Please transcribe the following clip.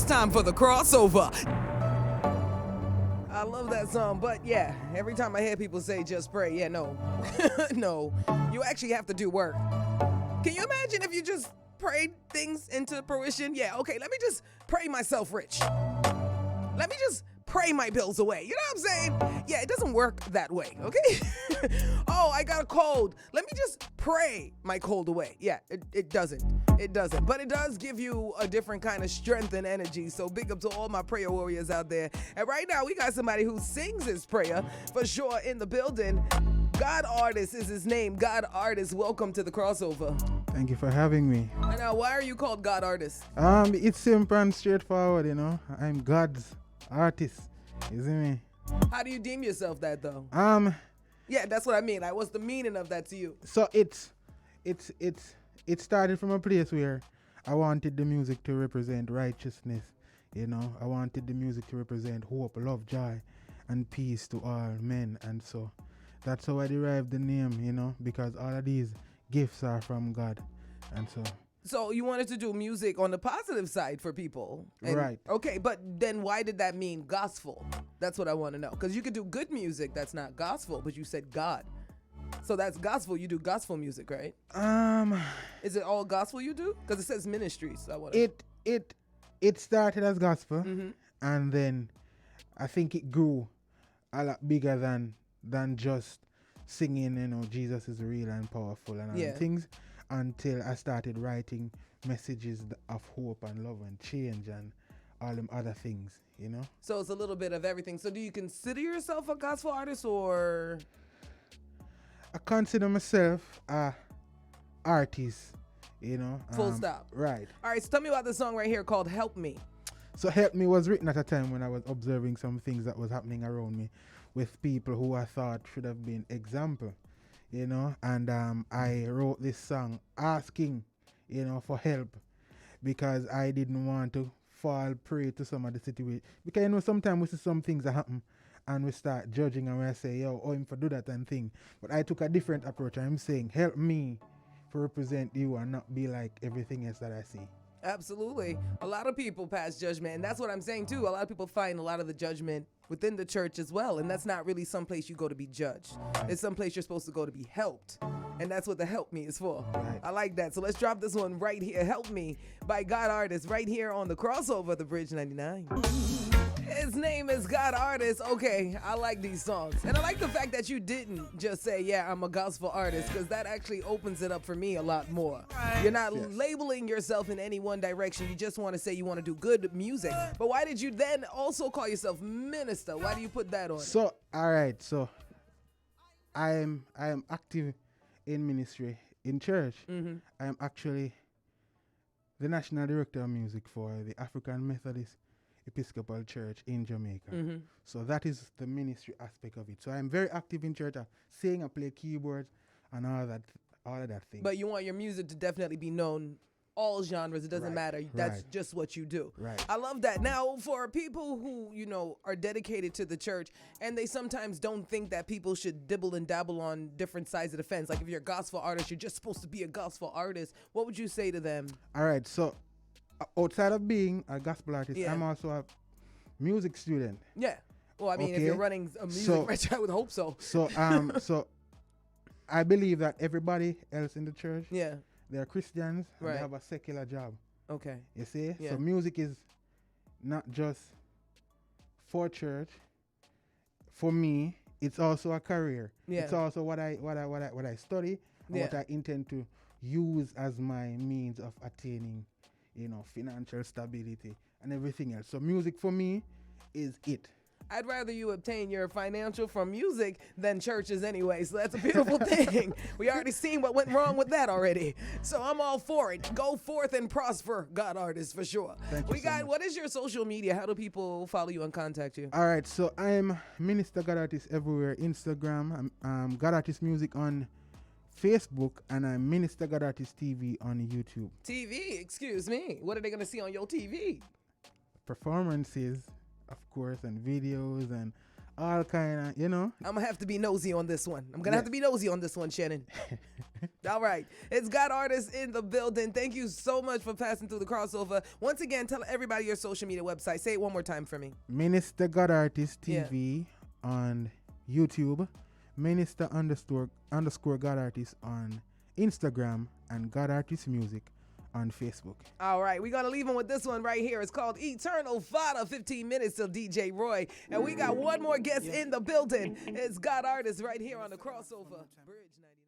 It's time for the crossover. I love that song, but yeah, every time I hear people say just pray, yeah, no. No, you actually have to do work. Can you imagine if you just prayed things into fruition? Yeah, okay, let me just pray myself rich. Let me just pray my bills away. You know what I'm saying? Yeah, it doesn't work that way, okay? Oh, I got a cold. Let me just pray my cold away. Yeah, it doesn't. It doesn't. But it does give you a different kind of strength and energy. So big up to all my prayer warriors out there. And right now, we got somebody who sings his prayer for sure in the building. GodArtist is his name. GodArtist, welcome to the crossover. Thank you for having me. And now, why are you called GodArtist? It's simple and straightforward, you know. I'm God's artist. You see me? How do you deem yourself that though? Yeah, that's what I mean. Like, what's the meaning of that to you? So it started from a place where I wanted the music to represent righteousness, you know. I wanted the music to represent hope, love, joy, and peace to all men. And so that's how I derived the name, you know, because all of these gifts are from God. And So you wanted to do music on the positive side for people. Right. Okay, but then why did that mean gospel? That's what I want to know. Because you could do good music that's not gospel, but you said God. So that's gospel. You do gospel music, right? Is it all gospel you do? Because it says ministries. So it started as gospel, mm-hmm. and then I think it grew a lot bigger than just singing, you know, Jesus is real and powerful and all things, until I started writing messages of hope and love and change and all them other things, you know. So it's a little bit of everything. So do you consider yourself a gospel artist, or? I consider myself a artist, you know. Full stop. Right. All right, so tell me about this song right here called Help Me. So Help Me was written at a time when I was observing some things that was happening around me with people who I thought should have been example, you know. And I wrote this song asking, you know, for help, because I didn't want to fall prey to some of the situation. Because, you know, sometimes we see some things that happen and we start judging and we say, yo, oh, him for do that and thing. But I took a different approach. I'm saying, help me to represent you and not be like everything else that I see. Absolutely. A lot of people pass judgment, and that's what I'm saying too. A lot of people find a lot of the judgment within the church as well, and that's not really some place you go to be judged. It's some place you're supposed to go to be helped, and that's what the Help Me is for. Right. I like that. So let's drop this one right here, Help Me by GodArtist, right here on the crossover, the Bridge 99. His name is GodArtist. Okay, I like these songs. And I like the fact that you didn't just say, yeah, I'm a gospel artist, because that actually opens it up for me a lot more. You're not labeling yourself in any one direction. You just want to say you want to do good music. But why did you then also call yourself minister? Why do you put that on? So, all right. So, I am active in ministry in church. Mm-hmm. I am actually the national director of music for the African Methodist Episcopal Church in Jamaica. Mm-hmm. So that is the ministry aspect of it. So I'm very active in church. I sing, I play keyboards and all of that thing. But you want your music to definitely be known all genres. It doesn't matter. That's just what you do. Right. I love that. Now, for people who, you know, are dedicated to the church and they sometimes don't think that people should dibble and dabble on different sides of the fence. Like if you're a gospel artist, you're just supposed to be a gospel artist. What would you say to them? All right. So outside of being a gospel artist, I'm also a music student. Yeah. Well, I mean, if you're running a music restaurant, I would hope so. So, so I believe that everybody else in the church, they're Christians and they have a secular job. Okay. You see? Yeah. So music is not just for church. For me, it's also a career. Yeah. It's also what I study and what I intend to use as my means of attaining, you know, financial stability and everything else. So music for me is it. I'd rather you obtain your financial from music than churches anyway, so that's a beautiful thing. We already seen what went wrong with that already. So I'm all for it. Go forth and prosper, GodArtist, for sure. Thank you so much. What is your social media? How do people follow you and contact you? All right, so I'm Minister GodArtist everywhere. Instagram, I'm GodArtist Music on Facebook, and I'm Minister GodArtist TV on YouTube. TV, excuse me. What are they going to see on your TV? Performances, of course, and videos and all kind of, I'm gonna have to be nosy on this one. Have to be nosy on this one, Shannon. All right. It's GodArtist in the building. Thank you so much for passing through the crossover. Once again, tell everybody your social media website. Say it one more time for me. Minister GodArtist TV on YouTube, Minister __ GodArtist on Instagram, and GodArtist Music on Facebook. All right, we're going to leave them with this one right here. It's called Eternal Fada, 15 minutes till DJ Roy. And we got one more guest in the building. It's GodArtist right here on the crossover. Bridge 90.